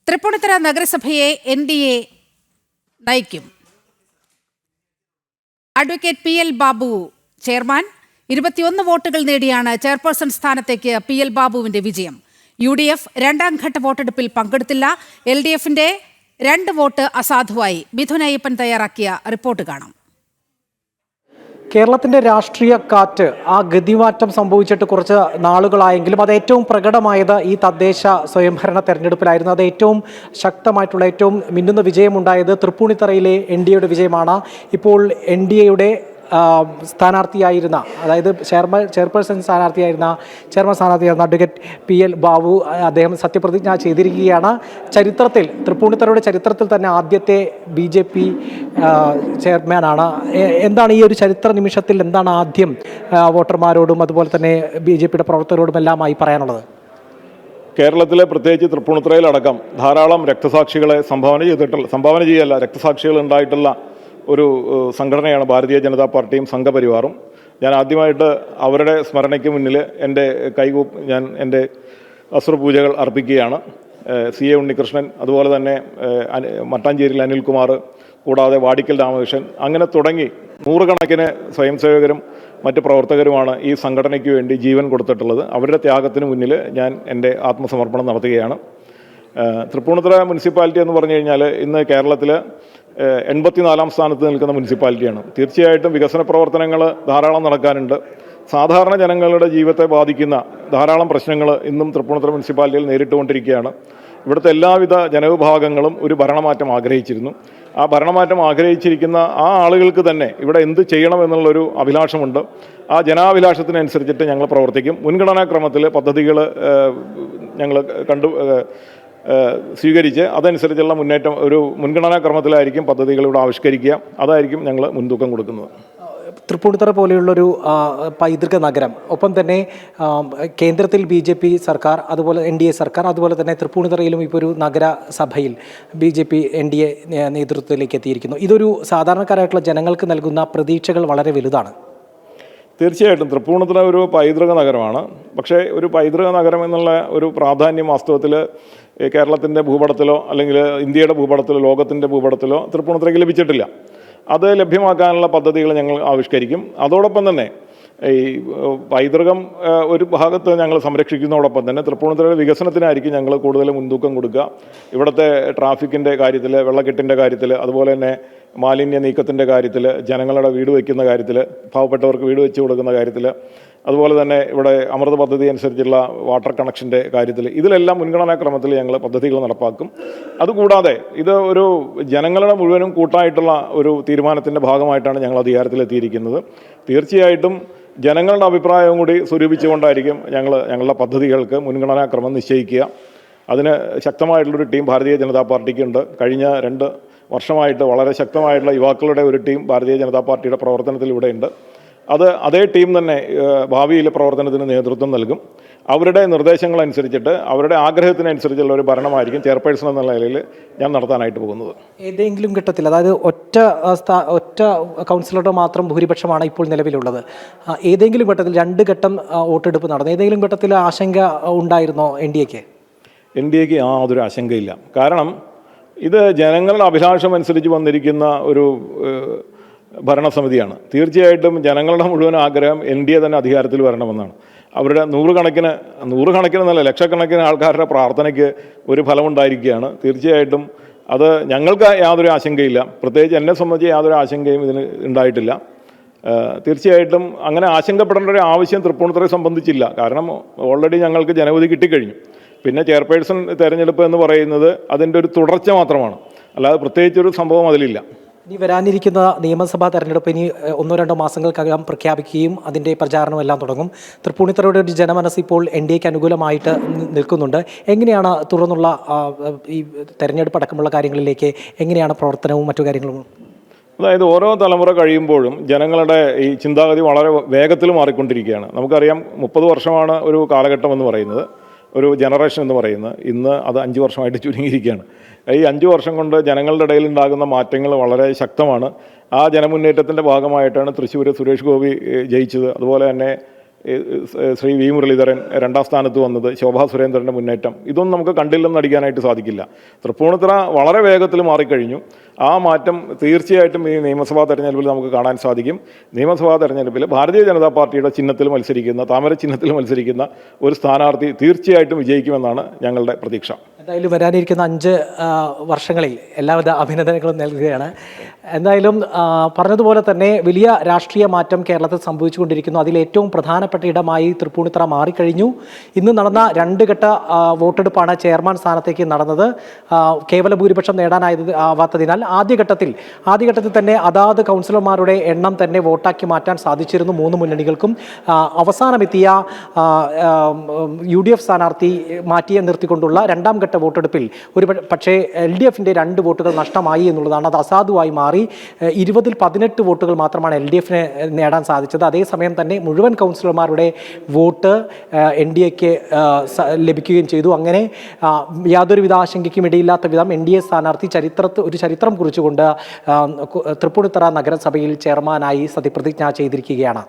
Tripunithura നഗരസഭയെ NDA നയിക്കും. Advocate പി.എൽ. Babu chairman. 21 വോട്ടുകൾ നേടിയാണ് ചെയർപേഴ്സൺ സ്ഥാനത്തേക്ക് പി.എൽ. ബാബുവിന്റെ വിജയം. UDF രണ്ടാം ഘട്ട വോട്ടെടുപ്പിൽ പങ്കെടുത്തില്ല. LDFന്റെ 2 വോട്ട് അസാധുവായി. മിഥുൻ അയ്യപ്പൻ തയ്യാറാക്കിയ റിപ്പോർട്ട് കാണാം. കേരളത്തിൻ്റെ രാഷ്ട്രീയ കാറ്റ് ആ ഗതിമാറ്റം സംഭവിച്ചിട്ട് കുറച്ച് നാളുകളായെങ്കിലും അത് ഏറ്റവും പ്രകടമായത് ഈ തദ്ദേശ സ്വയംഭരണ തെരഞ്ഞെടുപ്പിലായിരുന്നു. അത് ഏറ്റവും ശക്തമായിട്ടുള്ള ഏറ്റവും മിന്നുന്ന വിജയമുണ്ടായത് തൃപ്പൂണിത്തറയിലെ NDAയുടെ വിജയമാണ്. ഇപ്പോൾ NDAയുടെ സ്ഥാനാർത്ഥിയായിരുന്ന, അതായത് ചെയർപേഴ്സൺ സ്ഥാനാർത്ഥിയായിരുന്ന അഡ്വക്കേറ്റ് പി.എൽ. ബാബു അദ്ദേഹം സത്യപ്രതിജ്ഞ ചെയ്തിരിക്കുകയാണ്. ചരിത്രത്തിൽ, തൃപ്പൂണിത്തറയുടെ ചരിത്രത്തിൽ തന്നെ ആദ്യത്തെ BJP ചെയർമാനാണ്. എന്താണ് ഈ ഒരു ചരിത്ര നിമിഷത്തിൽ എന്താണ് ആദ്യം വോട്ടർമാരോടും അതുപോലെ തന്നെ BJPയുടെ പ്രവർത്തകരോടും എല്ലാമായി പറയാനുള്ളത്? കേരളത്തിലെ പ്രത്യേകിച്ച് തൃപ്പൂണിത്തുറയിലടക്കം ധാരാളം രക്തസാക്ഷികളെ സംഭാവന ചെയ്യല്ല രക്തസാക്ഷികൾ ഉണ്ടായിട്ടുള്ള ഒരു സംഘടനയാണ് ഭാരതീയ ജനതാ പാർട്ടിയും സംഘപരിവാറും. ഞാൻ ആദ്യമായിട്ട് അവരുടെ സ്മരണയ്ക്ക് മുന്നിൽ എൻ്റെ അശ്രുപൂജകൾ അർപ്പിക്കുകയാണ്. CA ഉണ്ണികൃഷ്ണൻ, അതുപോലെ തന്നെ മട്ടാഞ്ചേരിയിൽ അനിൽകുമാർ, കൂടാതെ വാടിക്കൽ രാമകൃഷ്ണൻ, അങ്ങനെ തുടങ്ങി നൂറുകണക്കിന് സ്വയം സേവകരും മറ്റ് പ്രവർത്തകരുമാണ് ഈ സംഘടനയ്ക്ക് വേണ്ടി ജീവൻ കൊടുത്തിട്ടുള്ളത്. അവരുടെ ത്യാഗത്തിന് മുന്നിൽ ഞാൻ എൻ്റെ ആത്മസമർപ്പണം നടത്തുകയാണ്. തൃപ്പൂണിത്തുറ മുനിസിപ്പാലിറ്റി എന്ന് പറഞ്ഞു കഴിഞ്ഞാൽ ഇന്ന് കേരളത്തിൽ 84ാം സ്ഥാനത്ത് നിൽക്കുന്ന മുനിസിപ്പാലിറ്റിയാണ്. തീർച്ചയായിട്ടും വികസന പ്രവർത്തനങ്ങൾ ധാരാളം നടക്കാനുണ്ട്. സാധാരണ ജനങ്ങളുടെ ജീവിതത്തെ ബാധിക്കുന്ന ധാരാളം പ്രശ്നങ്ങൾ ഇന്നും തൃപ്പൂണിത്തുറ മുനിസിപ്പാലിറ്റിയിൽ നേരിട്ടുകൊണ്ടിരിക്കുകയാണ്. ഇവിടുത്തെ എല്ലാവിധ ജനവിഭാഗങ്ങളും ഒരു ഭരണമാറ്റം ആഗ്രഹിച്ചിരുന്നു. ആ ഭരണമാറ്റം ആഗ്രഹിച്ചിരിക്കുന്ന ആ ആളുകൾക്ക് തന്നെ ഇവിടെ എന്ത് ചെയ്യണമെന്നുള്ളൊരു അഭിലാഷമുണ്ട്. ആ ജനാഭിലാഷത്തിനനുസരിച്ചിട്ട് ഞങ്ങൾ പ്രവർത്തിക്കും. മുൻഗണനാക്രമത്തിൽ പദ്ധതികൾ ഞങ്ങൾ സ്വീകരിച്ച് അതനുസരിച്ചുള്ള മുന്നേറ്റം ഒരു മുൻഗണനാക്രമത്തിലായിരിക്കും പദ്ധതികൾ ഇവിടെ ആവിഷ്കരിക്കുക. അതായിരിക്കും ഞങ്ങൾ മുൻതൂക്കം കൊടുക്കുന്നത്. തൃപ്പൂണിത്തുറ പോലെയുള്ളൊരു പൈതൃക നഗരം, ഒപ്പം തന്നെ കേന്ദ്രത്തിൽ BJP സർക്കാർ, അതുപോലെ NDA സർക്കാർ, അതുപോലെ തന്നെ തൃപ്പൂണിത്തുറയിലും ഇപ്പോൾ ഒരു നഗരസഭയിൽ BJP NDA നേതൃത്വത്തിലേക്ക് എത്തിയിരിക്കുന്നു. ഇതൊരു സാധാരണക്കാരായിട്ടുള്ള ജനങ്ങൾക്ക് നൽകുന്ന പ്രതീക്ഷകൾ വളരെ വലുതാണ്. തീർച്ചയായിട്ടും തൃപ്പൂണിത്തുറ ഒരു പൈതൃക നഗരമാണ്. പക്ഷേ ഒരു പൈതൃക നഗരം എന്നുള്ള ഒരു പ്രാധാന്യം വാസ്തവത്തിൽ കേരളത്തിൻ്റെ ഭൂപടത്തിലോ അല്ലെങ്കിൽ ഇന്ത്യയുടെ ഭൂപടത്തിലോ ലോകത്തിൻ്റെ ഭൂപടത്തിലോ തൃപ്പൂണിത്തുറയ്ക്ക് ലഭിച്ചിട്ടില്ല. അത് ലഭ്യമാക്കാനുള്ള പദ്ധതികൾ ഞങ്ങൾ ആവിഷ്കരിക്കും. അതോടൊപ്പം തന്നെ ഈ പൈതൃകം ഒരു ഭാഗത്ത് ഞങ്ങൾ സംരക്ഷിക്കുന്നതോടൊപ്പം തന്നെ തൃപ്പൂണിത്തുറയുടെ വികസനത്തിനായിരിക്കും ഞങ്ങൾ കൂടുതൽ മുൻതൂക്കം കൊടുക്കുക. ഇവിടുത്തെ ട്രാഫിക്കിൻ്റെ കാര്യത്തിൽ, വെള്ളക്കെട്ടിൻ്റെ കാര്യത്തിൽ, അതുപോലെ തന്നെ മാലിന്യ നീക്കത്തിൻ്റെ കാര്യത്തിൽ, ജനങ്ങളുടെ വീട് വയ്ക്കുന്ന കാര്യത്തിൽ, പാവപ്പെട്ടവർക്ക് വീട് വെച്ച് കൊടുക്കുന്ന കാര്യത്തിൽ, അതുപോലെ തന്നെ ഇവിടെ അമൃത പദ്ധതി അനുസരിച്ചുള്ള വാട്ടർ കണക്ഷൻ്റെ കാര്യത്തിൽ, ഇതിലെല്ലാം മുൻഗണനാക്രമത്തിൽ ഞങ്ങൾ പദ്ധതികൾ നടപ്പാക്കും. അതുകൂടാതെ ഇത് ഒരു ജനങ്ങളുടെ മുഴുവനും കൂട്ടായിട്ടുള്ള ഒരു തീരുമാനത്തിൻ്റെ ഭാഗമായിട്ടാണ് ഞങ്ങൾ അധികാരത്തിലെത്തിയിരിക്കുന്നത്. തീർച്ചയായിട്ടും ജനങ്ങളുടെ അഭിപ്രായവും കൂടി സ്വരൂപിച്ചുകൊണ്ടായിരിക്കും ഞങ്ങളുടെ പദ്ധതികൾക്ക് മുൻഗണനാക്രമം നിശ്ചയിക്കുക. അതിന് ശക്തമായിട്ടുള്ളൊരു ടീം ഭാരതീയ ജനതാ പാർട്ടിക്കുണ്ട്. കഴിഞ്ഞ 2 വർഷമായിട്ട് വളരെ ശക്തമായിട്ടുള്ള യുവാക്കളുടെ ഒരു ടീം ഭാരതീയ ജനതാ പാർട്ടിയുടെ പ്രവർത്തനത്തിൽ ഇവിടെ ഉണ്ട്. അതേ ടീം തന്നെ ഭാവിയിലെ പ്രവർത്തനത്തിന് നേതൃത്വം നൽകും. അവരുടെ നിർദ്ദേശങ്ങളനുസരിച്ചിട്ട്, അവരുടെ ആഗ്രഹത്തിനനുസരിച്ചുള്ള ഒരു ഭരണമായിരിക്കും ചെയർപേഴ്സൺ എന്നുള്ള നിലയിൽ ഞാൻ നടത്താനായിട്ട് പോകുന്നത്. ഏതെങ്കിലും ഘട്ടത്തിൽ, അതായത് ഒറ്റ കൗൺസിലറുടെ മാത്രം ഭൂരിപക്ഷമാണ് ഇപ്പോൾ നിലവിലുള്ളത്. ഏതെങ്കിലും ഘട്ടത്തിൽ 2 ഘട്ടം വോട്ടെടുപ്പ് നടന്നു. ഏതെങ്കിലും ഘട്ടത്തിൽ ആശങ്ക ഉണ്ടായിരുന്നോ NDAക്ക്? NDAക്ക് യാതൊരു ആശങ്കയില്ല. കാരണം ഇത് ജനങ്ങളുടെ അഭിലാഷം അനുസരിച്ച് വന്നിരിക്കുന്ന ഒരു ഭരണസമിതിയാണ്. തീർച്ചയായിട്ടും ജനങ്ങളുടെ മുഴുവൻ ആഗ്രഹം NDA തന്നെ അധികാരത്തിൽ വരണമെന്നാണ്. അവരുടെ നൂറുകണക്കിന് ലക്ഷക്കണക്കിന് ആൾക്കാരുടെ പ്രാർത്ഥനയ്ക്ക് ഒരു ഫലമുണ്ടായിരിക്കുകയാണ്. തീർച്ചയായിട്ടും അത് ഞങ്ങൾക്ക് യാതൊരു ആശങ്കയില്ല. പ്രത്യേകിച്ച് എന്നെ സംബന്ധിച്ച് യാതൊരു ആശങ്കയും ഇതിന് ഉണ്ടായിട്ടില്ല. തീർച്ചയായിട്ടും അങ്ങനെ ആശങ്കപ്പെടേണ്ട ഒരു ആവശ്യം തൃപ്പൂണിത്തുറയെ സംബന്ധിച്ചില്ല. കാരണം ഓൾറെഡി ഞങ്ങൾക്ക് ജനവിധി കിട്ടിക്കഴിഞ്ഞു. പിന്നെ ചെയർപേഴ്സൺ തെരഞ്ഞെടുപ്പ് എന്ന് പറയുന്നത് അതിൻ്റെ ഒരു തുടർച്ച മാത്രമാണ്, അല്ലാതെ പ്രത്യേകിച്ചൊരു സംഭവം അതിലില്ല. ഇനി വരാനിരിക്കുന്ന നിയമസഭാ തെരഞ്ഞെടുപ്പ് ഇനി 1-2 മാസങ്ങൾക്കകം പ്രഖ്യാപിക്കുകയും അതിൻ്റെ പ്രചാരണം എല്ലാം തുടങ്ങും. തൃപ്പൂണിത്തുറയുടെ ഒരു ജനമനസ് ഇപ്പോൾ NDAക്ക് അനുകൂലമായിട്ട് നിൽക്കുന്നുണ്ട്. എങ്ങനെയാണ് തുടർന്നുള്ള ഈ തെരഞ്ഞെടുപ്പ് അടക്കമുള്ള കാര്യങ്ങളിലേക്ക് എങ്ങനെയാണ് പ്രവർത്തനവും മറ്റു കാര്യങ്ങളും? അതായത് ഓരോ തലമുറ കഴിയുമ്പോഴും ജനങ്ങളുടെ ഈ ചിന്താഗതി വളരെ വേഗത്തിൽ മാറിക്കൊണ്ടിരിക്കുകയാണ്. നമുക്കറിയാം 30 വർഷമാണ് ഒരു കാലഘട്ടം എന്ന് പറയുന്നത്, ഒരു ജനറേഷൻ എന്ന് പറയുന്നത്. ഇന്ന് അത് 5 വർഷമായിട്ട് ചുരുങ്ങിയിരിക്കുകയാണ്. ഈ 5 വർഷം കൊണ്ട് ജനങ്ങളുടെ ഇടയിൽ ഉണ്ടാകുന്ന മാറ്റങ്ങൾ വളരെ ശക്തമാണ്. ആ ജനമുന്നേറ്റത്തിൻ്റെ ഭാഗമായിട്ടാണ് തൃശ്ശൂർ സുരേഷ് ഗോപി ജയിച്ചത്. അതുപോലെ തന്നെ ശ്രീ വി മുരളീധരൻ രണ്ടാം സ്ഥാനത്ത് വന്നത്, ശോഭാ സുരേന്ദ്രൻ്റെ മുന്നേറ്റം, ഇതൊന്നും നമുക്ക് കണ്ടില്ലെന്ന് നടിക്കാനായിട്ട് സാധിക്കില്ല. തൃപ്പൂണിത്തുറ വളരെ വേഗത്തിൽ മാറിക്കഴിഞ്ഞു. ആ മാറ്റം തീർച്ചയായിട്ടും ഈ നിയമസഭാ തെരഞ്ഞെടുപ്പിൽ നമുക്ക് കാണാൻ സാധിക്കും. നിയമസഭാ തെരഞ്ഞെടുപ്പിൽ ഭാരതീയ ജനതാ പാർട്ടിയുടെ ചിഹ്നത്തിൽ മത്സരിക്കുന്ന, താമര ചിഹ്നത്തിൽ മത്സരിക്കുന്ന ഒരു സ്ഥാനാർത്ഥി തീർച്ചയായിട്ടും വിജയിക്കുമെന്നാണ് ഞങ്ങളുടെ പ്രതീക്ഷ. എന്തായാലും വരാനിരിക്കുന്ന 5 വർഷങ്ങളിൽ എല്ലാവിധ അഭിനന്ദനങ്ങളും നൽകുകയാണ്. എന്തായാലും പറഞ്ഞതുപോലെ തന്നെ വലിയ രാഷ്ട്രീയ മാറ്റം കേരളത്തിൽ സംഭവിച്ചുകൊണ്ടിരിക്കുന്നു. അതിൽ ഏറ്റവും പ്രധാനപ്പെട്ട ഇടമായി തൃപ്പൂണിത്തുറ മാറിക്കഴിഞ്ഞു. ഇന്ന് നടന്ന 2 ഘട്ട വോട്ടെടുപ്പാണ് ചെയർമാൻ സ്ഥാനത്തേക്ക് നടന്നത്. കേവല ഭൂരിപക്ഷം ആവാത്തതിനാൽ ആദ്യഘട്ടത്തിൽ തന്നെ അതാത് കൗൺസിലർമാരുടെ എണ്ണം തന്നെ വോട്ടാക്കി മാറ്റാൻ സാധിച്ചിരുന്നു 3 മുന്നണികൾക്കും. അവസാനമെത്തിയ UDF സ്ഥാനാർത്ഥി മാറ്റിയെ നിർത്തിക്കൊണ്ടുള്ള 2ാം ഘട്ട വോട്ടെടുപ്പിൽ പക്ഷേ LDFിൻ്റെ 2 വോട്ടുകൾ നഷ്ടമായി എന്നുള്ളതാണ്. അത് അസാധുവായി മാറി. 20-ൽ 18 വോട്ടുകൾ മാത്രമാണ് LDFിന് നേടാൻ സാധിച്ചത്. അതേസമയം തന്നെ മുഴുവൻ കൗൺസിലർമാരുടെ വോട്ട് NDAക്ക് ലഭിക്കുകയും ചെയ്തു. അങ്ങനെ യാതൊരുവിധ ആശങ്കയ്ക്കും ഇടയില്ലാത്ത വിധം NDA സ്ഥാനാർത്ഥി ഒരു ചരിത്രം കുറിച്ചുകൊണ്ട് തൃപ്പൂണിത്തുറ നഗരസഭയിൽ ചെയർമാനായി സത്യപ്രതിജ്ഞ ചെയ്തിരിക്കുകയാണ്.